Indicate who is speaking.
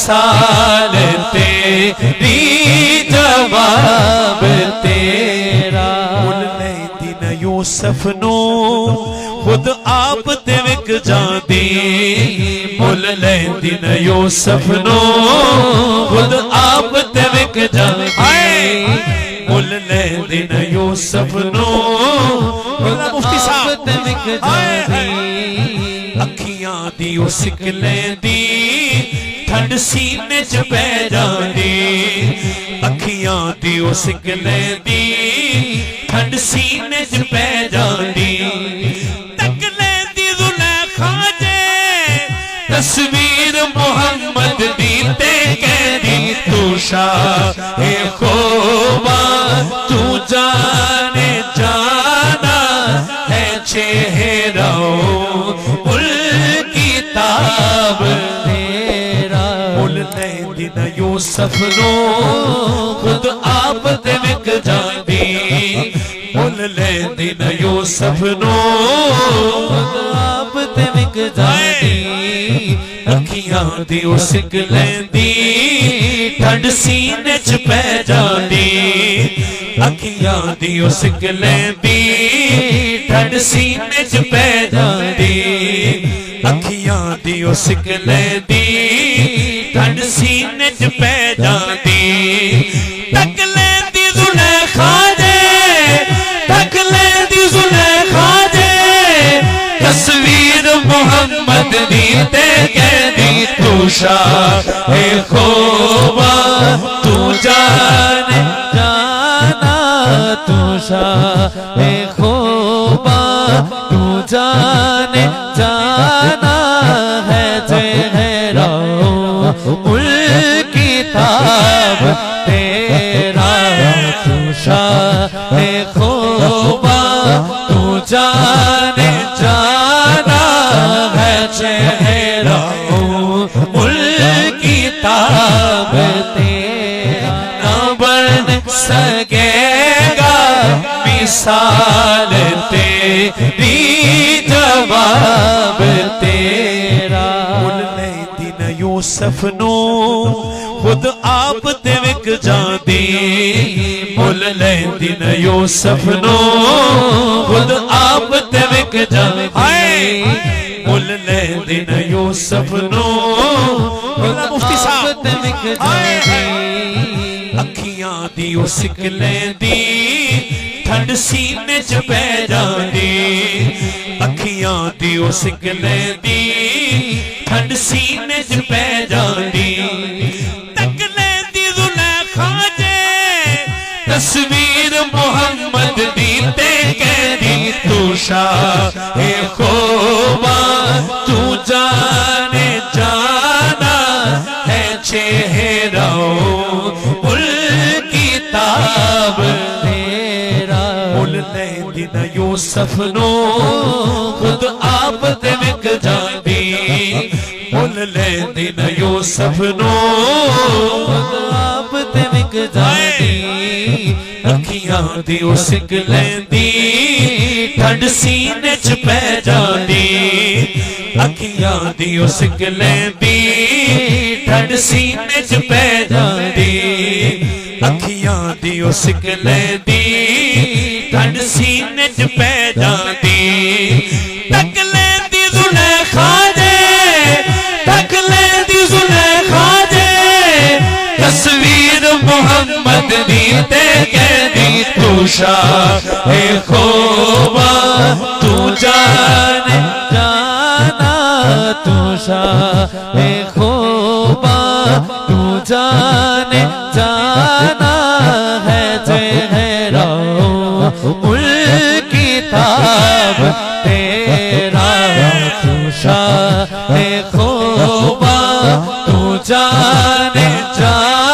Speaker 1: مثال تیری جواب تیرا مل لیندی نہ یوسف نو خود آپ تے وک جاندی مل لیندی نہ یوسف نو خود آپ تے وک جاندی مل لیندی نہ یوسف نو خود آپ تے وک جاندی اکھیاں دی او سک لیندی ٹھنڈ سینے چ پہ جاندی اکھیاں دی او سک لیندی ٹھنڈ سینے چ پہ جاندی تک لیندی زلیخا جے تصویر محمد دی تے کہدی تو شاہ خوبا تو جانے جانا ہے چہرہ کتاب تیرا مل لیندی نہ یوسف نو خود آپ تے وک جاندی مل لیندی نہ یوسف نو خود آپ تے وک جاندی اکھیاں دی او سک لیندی ٹھنڈ سینے چ پہ جاندی اکھیاں دی او سک لیندی ٹھنڈ سینے چ پہ جاندی اکھیاں دی او سک لیندی ٹھنڈ سینے چ پہ جاندی تک لیندی زلیخا جے تک لیندی زلیخا جے تصویر محمد دی تے کہدی تو شاہ خوبا تو جانے جانا تو شاہ خوبا تو جانے جانا ہے چہرہ کتاب تیرا تو شاہ خوبا تو جانے جانا ہے چہرہ کتاب تیرا نہ بن سکے گا مثال تیری جواب تیرا مل لیندی نہ یوسف نو خود آپ تے وک جاندی مل لیندی نہ یوسف نو خود آپ تے وک جاندی مل لیندی نہ یوسف نو خود آپ تے وک جاندی اکھیاں دی او سک لیندی ٹھنڈ سینے چ پہ جاندی اکھیاں دی او سک لیندی ٹھنڈ سینے چ پہ جاندی تک لیندی زلیخا جے تصویر محمد دی تے کہدی تو شاہ خوبا تو جانے جانا ہے چہرہ کتاب تیرا مل لیندی نہ یوسف نو خود آپ تے وک جاندی مل لیندی نہ یوسف نو خود آپ تے وک جاندی اکھیاں دی او سک لیندی ٹھنڈ سینے چ پہ جاندی اکھیاں دی او سک لیندی ٹھنڈ سینے چ پہ جاندی اکھیاں دی او سک لیندی ٹھنڈ سینے چ پہ جاندی تک لیندی زلیخا جے تک لیندی زلیخا جے تصویر محمد دی تے کہدی تو شاہ خوبا تو جانے جانا تو شاہ خوبا تو جانے جانا ہے چہرہ کتاب تیرا تو شاہ خوبا تو جانے جانا